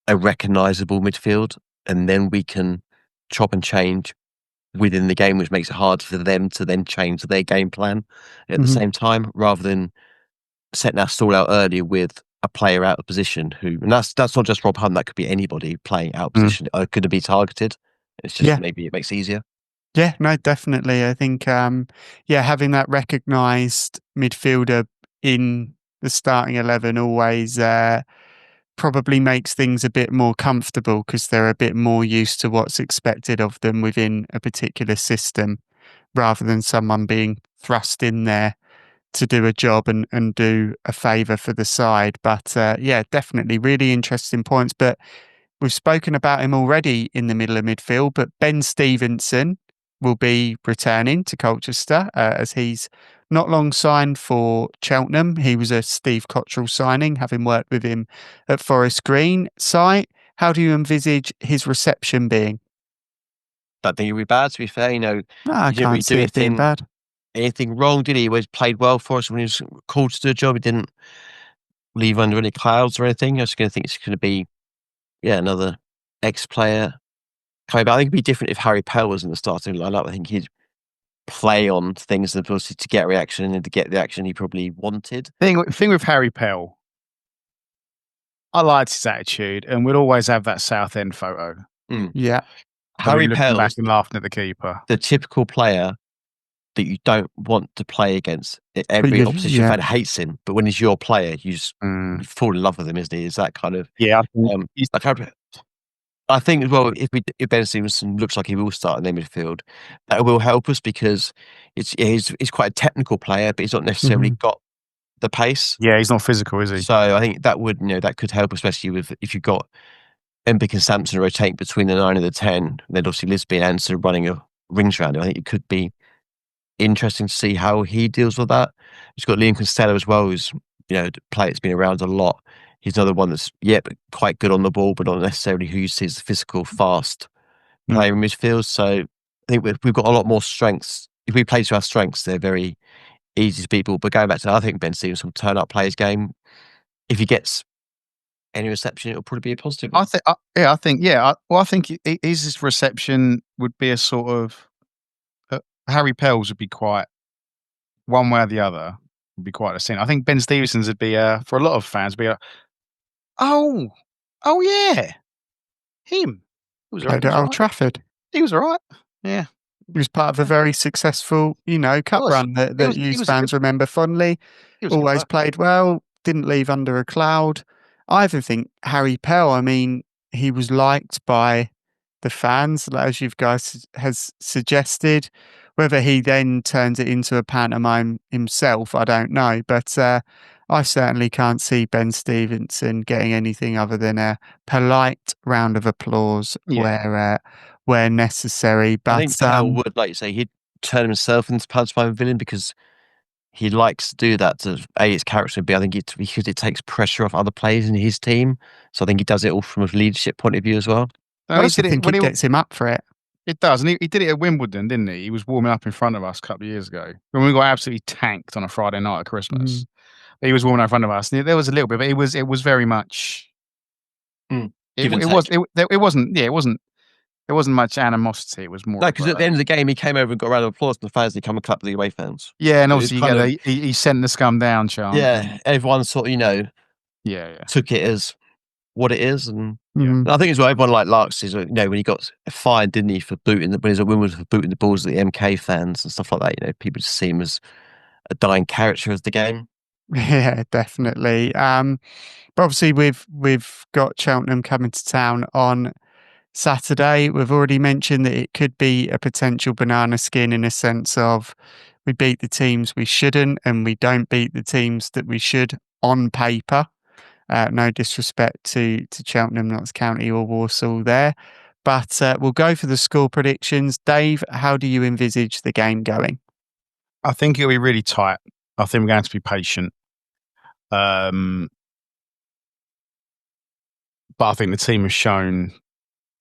a recognisable midfield, and then we can chop and change within the game, which makes it hard for them to then change their game plan at the same time, rather than setting our stall out earlier with a player out of position and that's not just Rob Hunt, that could be anybody playing out of position. Could it be targeted? It's just maybe it makes it easier. Yeah, no, definitely. I think, having that recognised midfielder in the starting 11 always probably makes things a bit more comfortable, because they're a bit more used to what's expected of them within a particular system, rather than someone being thrust in there to do a job and do a favour for the side. But definitely really interesting points. But we've spoken about him already in the middle of midfield, but Ben Stevenson will be returning to Colchester as he's not long signed for Cheltenham. He was a Steve Cottrell signing, having worked with him at Forest Green. Si, how do you envisage his reception being? Don't think he'll be bad, to be fair. No, I can't see it being bad. Anything wrong, did he? He always played well for us when he was called to do a job. He didn't leave under any clouds or anything. I was going to think it's going to be, another ex-player coming back. I think it'd be different if Harry Pell was in the starting lineup. I think he'd play on things that obviously to get reaction and to get the action he probably wanted. Thing with Harry Pell, I liked his attitude, and we'd always have that Southend photo. Yeah, Harry Pell back and laughing at the keeper. The typical player that you don't want to play against. Every opposition fan hates him, but when he's your player, you just fall in love with him, isn't he? Is that kind of I think as well, if Ben Stevenson looks like he will start in the midfield, that will help us, because he's quite a technical player, but he's not necessarily got the pace. Yeah, he's not physical, is he? So I think that would that could help, especially if you've got Embiid and Sampson rotating between the 9 and the 10, then obviously Lisby and Anson running a rings around him. I think it could be interesting to see how he deals with that. He's got Liam Costello as well, who's a player that's been around a lot. He's another one that's quite good on the ball, but not necessarily who you see as the physical, fast player in midfield. So I think we've got a lot more strengths. If we play to our strengths, they're very easy to beat. But going back to, I think Ben Stevens will turn up, play his game. If he gets any reception, it'll probably be a positive. I think his reception would be a sort of Harry Pell's would be quite one way or the other. Would be quite a scene. I think Ben Stevenson's would be for a lot of fans would be oh yeah, him. He was played at Old Trafford. He was all right. Yeah. He was part of a very successful, cup run that you fans remember fondly. Always played well, didn't leave under a cloud. I even think Harry Pell, he was liked by the fans, as you guys has suggested. Whether he then turns it into a pantomime himself, I don't know. But I certainly can't see Ben Stevenson getting anything other than a polite round of applause where necessary. But I think Pell would, like you say, he'd turn himself into pantomime villain, because he likes to do that to A, his character, and B, I think because it takes pressure off other players in his team. So I think he does it all from a leadership point of view as well. I also think it gets him up for it. It does, and he did it at Wimbledon, didn't he? He was warming up in front of us a couple of years ago when we got absolutely tanked on a Friday night at Christmas. He was warming up in front of us, and there was a little bit, but it was very much. It wasn't much animosity. It was more. No, because at the end of the game, he came over and got a round of applause from the fans. He come and clap the away fans. Yeah, and obviously he sent the scum down chant. Yeah, everyone sort of took it as what it is. And Mm. I think it's what everyone like likes is, when he got fined, didn't he, for booting when he's a woman for booting the balls at the MK fans and stuff like that. People just see him as a dying character of the game. Yeah, definitely. But obviously we've got Cheltenham coming to town on Saturday. We've already mentioned that it could be a potential banana skin in a sense of we beat the teams we shouldn't and we don't beat the teams that we should on paper. No disrespect to Cheltenham, Notts County or Walsall there. But we'll go for the score predictions. Dave, how do you envisage the game going? I think it'll be really tight. I think we're going to have to be patient. But I think the team has shown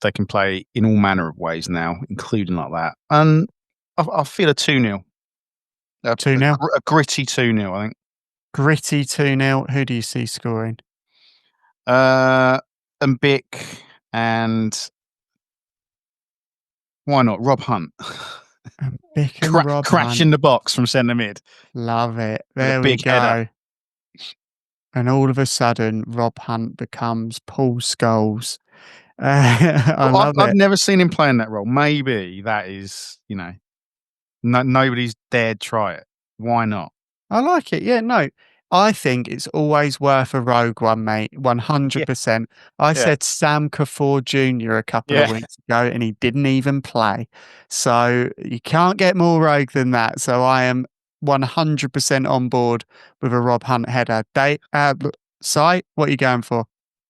they can play in all manner of ways now, including like that. And I feel a 2-0. 2-0? A gritty 2-0, I think. Gritty 2-0. Who do you see scoring? And Bick and why not Rob Hunt? Bick and Rob crash Hunt. in the box from centre mid. Love it. There we go. Header. And all of a sudden, Rob Hunt becomes Paul Scholes. I've never seen him play in that role. Maybe that is, nobody's dared try it. Why not? I like it. Yeah, no. I think it's always worth a rogue one, mate. 100%. I said Sam Kafour Jr. a couple of weeks ago, and he didn't even play. So you can't get more rogue than that. So I am 100% on board with a Rob Hunt header. Si, what are you going for?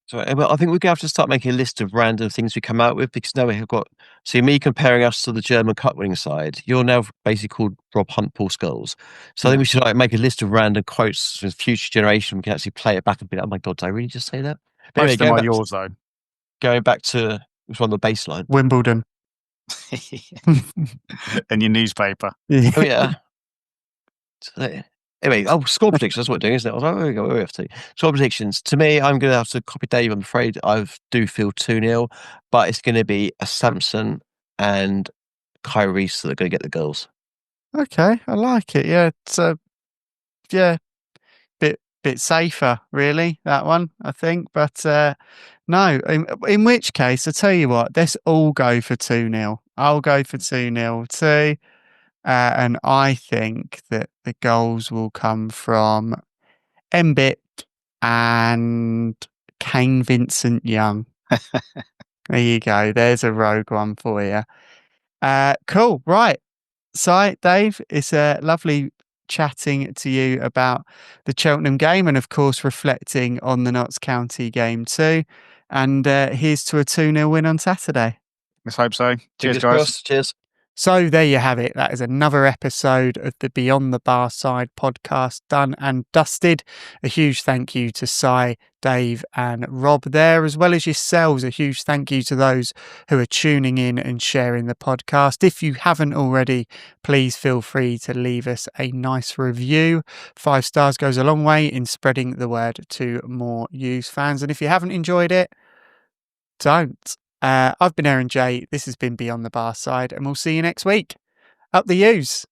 So I think we're going to have to start making a list of random things we come out with, because now we have got, see me comparing us to the German Cup winning side. You're now basically called Rob Hunt, Paul Scholes. So I think we should make a list of random quotes for the future generation. We can actually play it back and be like, oh my God, did I really just say that? But Most of them are yours, though. Going back to, it was on the baseline. Wimbledon. And your newspaper. Oh, yeah. Anyway, score predictions, that's what we're doing, isn't it? I was like, where are we off to? Score predictions. To me, I'm going to have to copy Dave. I'm afraid I do feel 2-0, but it's going to be a Samson and Kyrie that are going to get the goals. Okay, I like it. Yeah, it's bit safer, really, that one, I think. But no, in which case, I tell you what, let's all go for 2-0. I'll go for 2-0 too. And I think that the goals will come from Mbit and Kane Vincent Young. There you go. There's a rogue one for you. Cool. Right. Si, Dave, it's lovely chatting to you about the Cheltenham game and, of course, reflecting on the Notts County game too. And here's to a 2-0 win on Saturday. Let's hope so. Cheers, guys. Crossed. Cheers. So there you have it. That is another episode of the Beyond the Barside podcast done and dusted. A huge thank you to Si, Dave and Rob there, as well as yourselves. A huge thank you to those who are tuning in and sharing the podcast. If you haven't already, please feel free to leave us a nice review. 5 stars goes a long way in spreading the word to more U's fans. And if you haven't enjoyed it, don't. I've been Aaron J. This has been Beyond the Barside, and we'll see you next week. Up the U's.